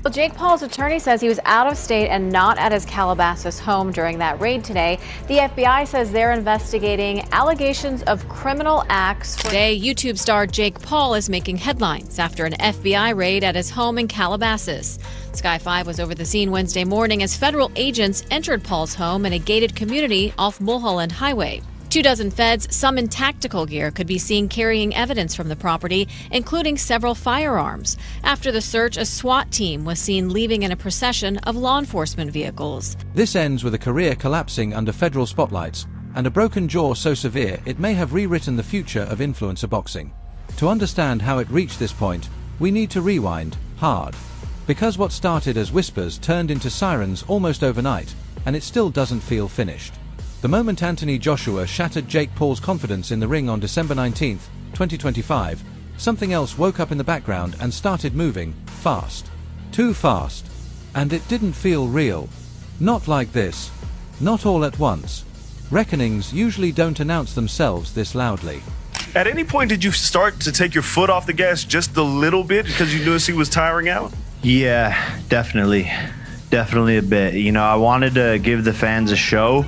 Well, Jake Paul's attorney says he was out of state and not at his Calabasas home during that raid today. The FBI says they're investigating allegations of criminal acts. Today, YouTube star Jake Paul is making headlines after an FBI raid at his home in Calabasas. Sky 5 was over the scene Wednesday morning as federal agents entered Paul's home in a gated community off Mulholland Highway. 24 feds, some in tactical gear, could be seen carrying evidence from the property, including several firearms. After the search, a SWAT team was seen leaving in a procession of law enforcement vehicles. This ends with a career collapsing under federal spotlights and a broken jaw so severe it may have rewritten the future of influencer boxing. To understand how it reached this point, we need to rewind hard. Because what started as whispers turned into sirens almost overnight, and it still doesn't feel finished. The moment Anthony Joshua shattered Jake Paul's confidence in the ring on December 19, 2025, something else woke up in the background and started moving fast. Too fast. And it didn't feel real. Not like this. Not all at once. Reckonings usually don't announce themselves this loudly. At any point did you start to take your foot off the gas just a little bit because you noticed he was tiring out? Yeah, definitely. Definitely a bit. You know, I wanted to give the fans a show,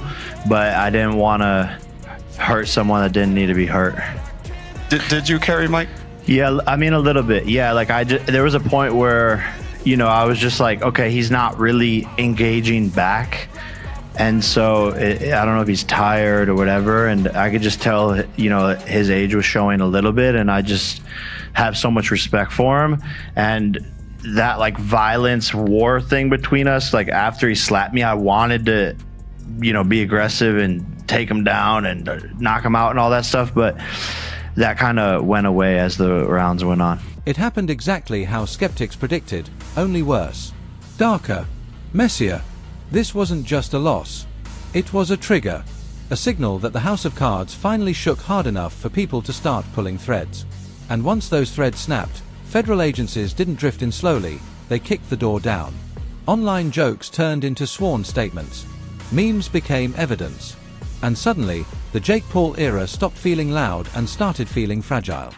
but I didn't want to hurt someone that didn't need to be hurt. Did you carry Mike? Yeah, I mean, a little bit. Yeah, like there was a point where, you know, I was just like, okay, he's not really engaging back. And so I don't know if he's tired or whatever. And I could just tell, you know, his age was showing a little bit. And I just have so much respect for him. And that like violence war thing between us, like after he slapped me, I wanted to, you know, be aggressive and take him down and knock him out and all that stuff. But that kind of went away as the rounds went on. It happened exactly how skeptics predicted, only worse. Darker. Messier. This wasn't just a loss. It was a trigger. A signal that the House of Cards finally shook hard enough for people to start pulling threads. And once those threads snapped, federal agencies didn't drift in slowly, they kicked the door down. Online jokes turned into sworn statements. Memes became evidence. And suddenly, the Jake Paul era stopped feeling loud and started feeling fragile.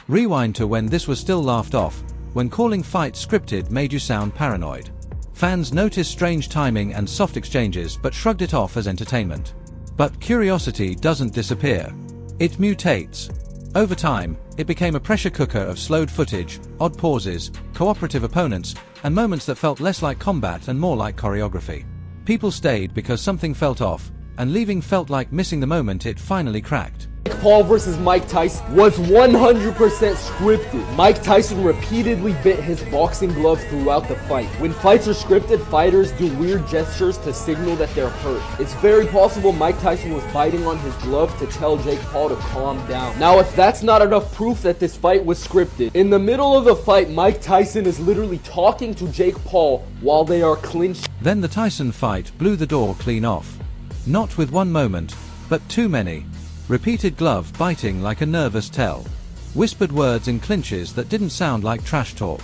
Rewind to when this was still laughed off, when calling fights scripted made you sound paranoid. Fans noticed strange timing and soft exchanges but shrugged it off as entertainment. But curiosity doesn't disappear. It mutates. Over time, it became a pressure cooker of slowed footage, odd pauses, cooperative opponents, and moments that felt less like combat and more like choreography. People stayed because something felt off, and leaving felt like missing the moment it finally cracked. Jake Paul versus Mike Tyson was 100% scripted. Mike Tyson repeatedly bit his boxing glove throughout the fight. When fights are scripted, fighters do weird gestures to signal that they're hurt. It's very possible Mike Tyson was biting on his glove to tell Jake Paul to calm down. Now, if that's not enough proof that this fight was scripted, in the middle of the fight, Mike Tyson is literally talking to Jake Paul while they are clinched. Then the Tyson fight blew the door clean off. Not with one moment, but too many. Repeated glove biting like a nervous tell. Whispered words in clinches that didn't sound like trash talk.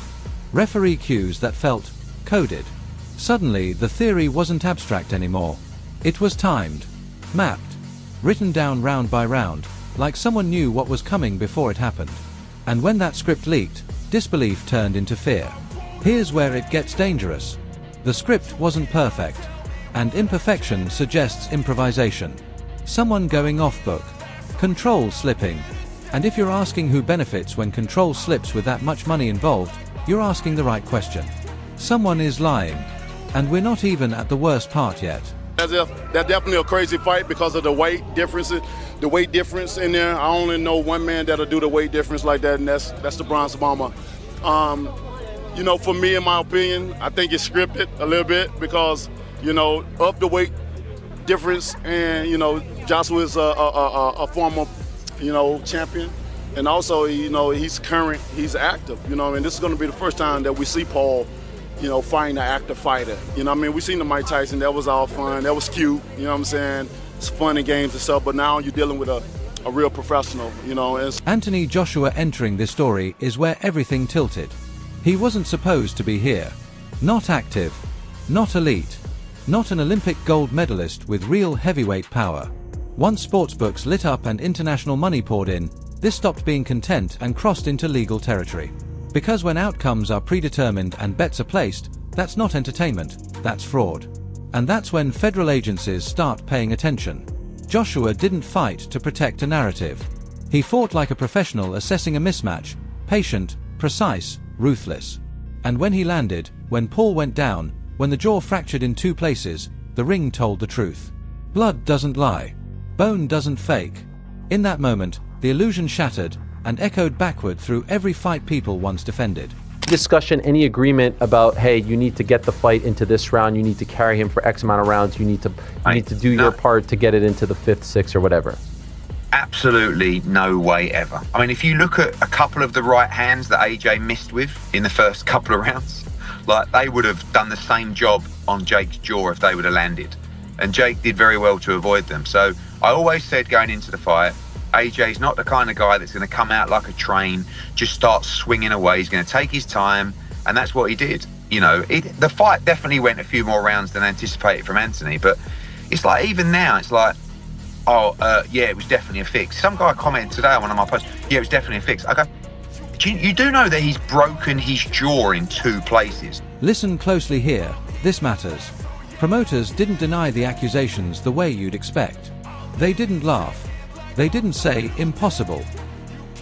Referee cues that felt coded. Suddenly, the theory wasn't abstract anymore. It was timed, mapped, written down round by round, like someone knew what was coming before it happened. And when that script leaked, disbelief turned into fear. Here's where it gets dangerous. The script wasn't perfect, and imperfection suggests improvisation. Someone going off book. Control slipping. And if you're asking who benefits when control slips with that much money involved, you're asking the right question. Someone is lying. And we're not even at the worst part yet. That's definitely a crazy fight because of the weight differences. The weight difference in there, I only know one man that'll do the weight difference like that, and that's the Bronze Bomber. You know, for me, in my opinion, I think it's scripted a little bit because, you know, of the weight difference, and you know, Joshua is a former, you know, champion, and also, you know, he's current, he's active. You know, I mean, this is going to be the first time that we see Paul, you know, fighting an active fighter. You know, I mean, we seen the Mike Tyson, that was all fun, that was cute. You know what I'm saying? It's fun and games and stuff, but now you're dealing with a real professional. You know, Anthony Joshua entering this story is where everything tilted. He wasn't supposed to be here. Not active, not elite. Not an Olympic gold medalist with real heavyweight power. Once sportsbooks lit up and international money poured in, this stopped being content and crossed into legal territory. Because when outcomes are predetermined and bets are placed, That's not entertainment, that's fraud. And that's when federal agencies start paying attention. Joshua didn't fight to protect a narrative. He fought like a professional, assessing a mismatch, patient, precise, ruthless. And when he landed, when Paul went down, when the jaw fractured in 2 places, the ring told the truth. Blood doesn't lie. Bone doesn't fake. In that moment, the illusion shattered and echoed backward through every fight people once defended. Discussion, any agreement about, hey, you need to get the fight into this round, you need to carry him for X amount of rounds, you need to do your part to get it into the 5th, 6th, or whatever? Absolutely no way ever. I mean, if you look at a couple of the right hands that AJ missed with in the first couple of rounds, like, they would have done the same job on Jake's jaw if they would have landed. And Jake did very well to avoid them. So I always said going into the fight, AJ's not the kind of guy that's going to come out like a train, just start swinging away. He's going to take his time, and that's what he did. You know, the fight definitely went a few more rounds than anticipated from Anthony, but it's like, even now, it's like, yeah, it was definitely a fix. Some guy commented today on one of my posts, yeah, it was definitely a fix. I go, you do know that he's broken his jaw in 2 places. Listen closely here, this matters. Promoters didn't deny the accusations the way you'd expect. They didn't laugh. They didn't say impossible.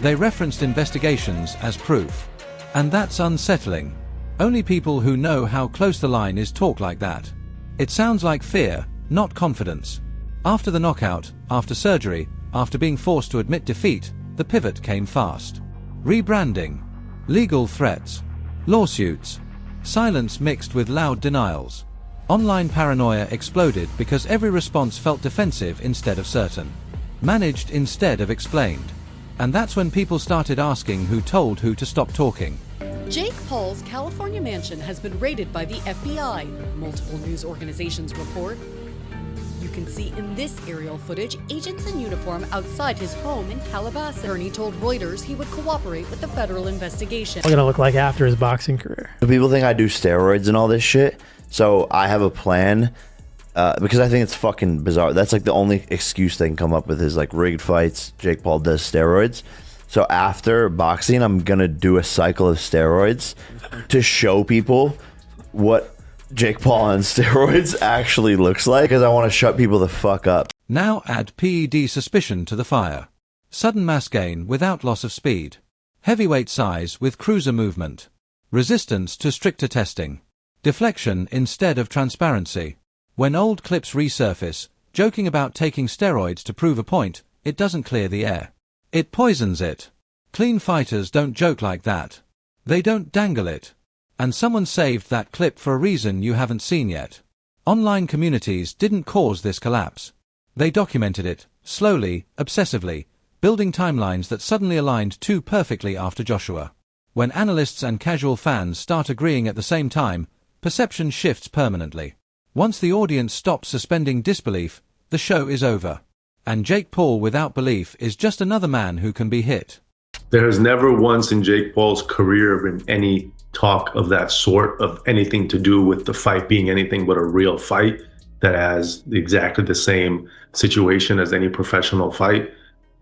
They referenced investigations as proof. And that's unsettling. Only people who know how close the line is talk like that. It sounds like fear, not confidence. After the knockout, after surgery, after being forced to admit defeat, the pivot came fast. Rebranding. Legal threats. Lawsuits. Silence mixed with loud denials. Online paranoia exploded because every response felt defensive instead of certain. Managed instead of explained. And that's when people started asking who told who to stop talking. Jake Paul's California mansion has been raided by the FBI, multiple news organizations report. You can see in this aerial footage agents in uniform outside his home in Calabasas. Attorney told Reuters he would cooperate with the federal investigation. What's gonna look like after his boxing career? People think I do steroids and all this shit, so I have a plan because I think it's fucking bizarre. That's like the only excuse they can come up with is like rigged fights. Jake Paul does steroids. So after boxing, I'm gonna do a cycle of steroids to show people what Jake Paul on steroids actually looks like, because I want to shut people the fuck up. Now add PED suspicion to the fire. Sudden mass gain without loss of speed. Heavyweight size with cruiser movement. Resistance to stricter testing. Deflection instead of transparency. When old clips resurface, joking about taking steroids to prove a point, it doesn't clear the air. It poisons it. Clean fighters don't joke like that. They don't dangle it. And someone saved that clip for a reason you haven't seen yet. Online communities didn't cause this collapse. They documented it, slowly, obsessively, building timelines that suddenly aligned too perfectly after Joshua. When analysts and casual fans start agreeing at the same time, perception shifts permanently. Once the audience stops suspending disbelief, the show is over. And Jake Paul without belief is just another man who can be hit. There has never once in Jake Paul's career been any talk of that sort, of anything to do with the fight being anything but a real fight that has exactly the same situation as any professional fight.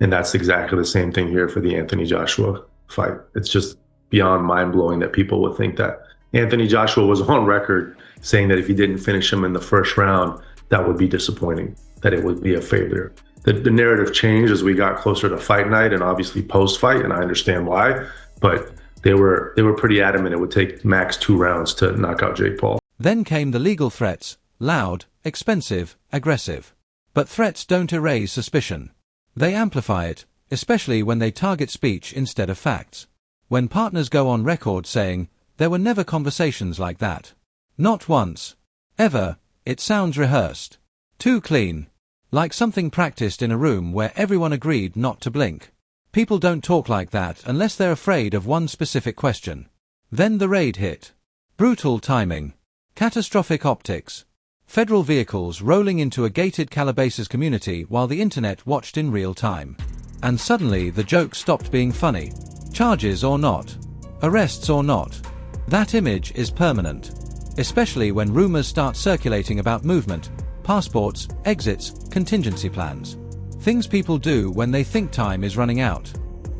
And that's exactly the same thing here for the Anthony Joshua fight. It's just beyond mind-blowing that people would think that. Anthony Joshua was on record saying that if he didn't finish him in the first round, that would be disappointing, that it would be a failure. The narrative changed as we got closer to fight night and obviously post-fight, and I understand why, but they were pretty adamant it would take max 2 rounds to knock out Jake Paul. Then came the legal threats, loud, expensive, aggressive. But threats don't erase suspicion. They amplify it, especially when they target speech instead of facts. When partners go on record saying, there were never conversations like that. Not once. Ever. It sounds rehearsed. Too clean. Like something practiced in a room where everyone agreed not to blink. People don't talk like that unless they're afraid of one specific question. Then the raid hit. Brutal timing. Catastrophic optics. Federal vehicles rolling into a gated Calabasas community while the internet watched in real time. And suddenly the joke stopped being funny. Charges or not. Arrests or not. That image is permanent. Especially when rumors start circulating about movement, passports, exits, contingency plans. Things people do when they think time is running out.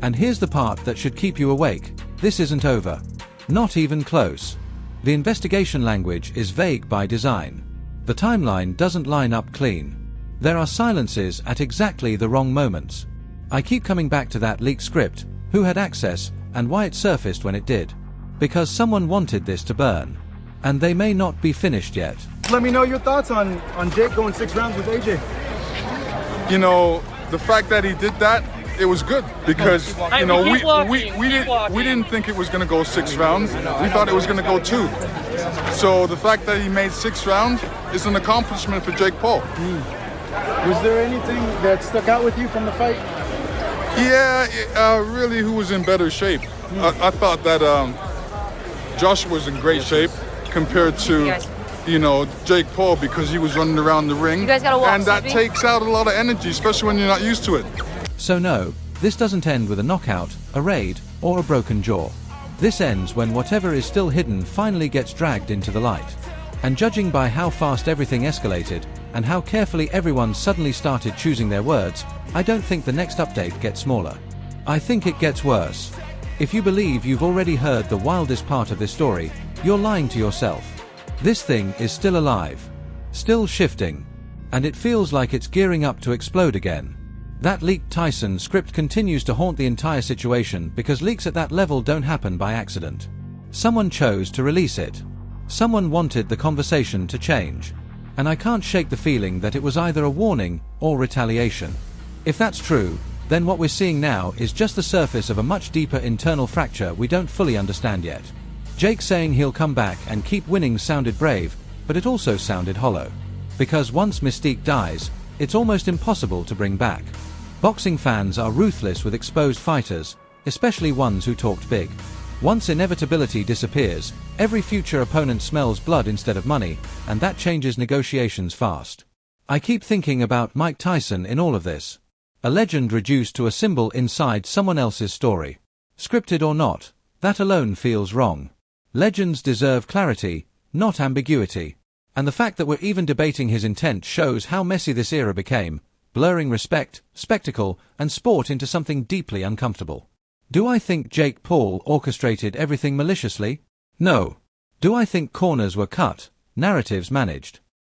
And here's the part that should keep you awake. This isn't over. Not even close. The investigation language is vague by design. The timeline doesn't line up clean. There are silences at exactly the wrong moments. I keep coming back to that leaked script, who had access, and why it surfaced when it did. Because someone wanted this to burn. And they may not be finished yet. Let me know your thoughts on Jake going 6 rounds with AJ. You know, the fact that he did that, it was good because you know we didn't think it was going to go 6 rounds. We thought it was going to go 2. So the fact that he made 6 rounds is an accomplishment for Jake Paul. Was there anything that stuck out with you from the fight? Yeah, really, who was in better shape? I thought that Joshua was in great shape compared to Jake Paul because he was running around the ring, and that takes out a lot of energy, especially when you're not used to it. So no, this doesn't end with a knockout, a raid, or a broken jaw. This ends when whatever is still hidden finally gets dragged into the light. And judging by how fast everything escalated, and how carefully everyone suddenly started choosing their words, I don't think the next update gets smaller. I think it gets worse. If you believe you've already heard the wildest part of this story, you're lying to yourself. This thing is still alive. Still shifting. And it feels like it's gearing up to explode again. That leaked Tyson script continues to haunt the entire situation because leaks at that level don't happen by accident. Someone chose to release it. Someone wanted the conversation to change. And I can't shake the feeling that it was either a warning or retaliation. If that's true, then what we're seeing now is just the surface of a much deeper internal fracture we don't fully understand yet. Jake saying he'll come back and keep winning sounded brave, but it also sounded hollow. Because once Mystique dies, it's almost impossible to bring back. Boxing fans are ruthless with exposed fighters, especially ones who talked big. Once inevitability disappears, every future opponent smells blood instead of money, and that changes negotiations fast. I keep thinking about Mike Tyson in all of this. A legend reduced to a symbol inside someone else's story. Scripted or not, that alone feels wrong. Legends deserve clarity, not ambiguity. And the fact that we're even debating his intent shows how messy this era became, blurring respect, spectacle, and sport into something deeply uncomfortable. Do I think Jake Paul orchestrated everything maliciously? No. Do I think corners were cut, narratives managed?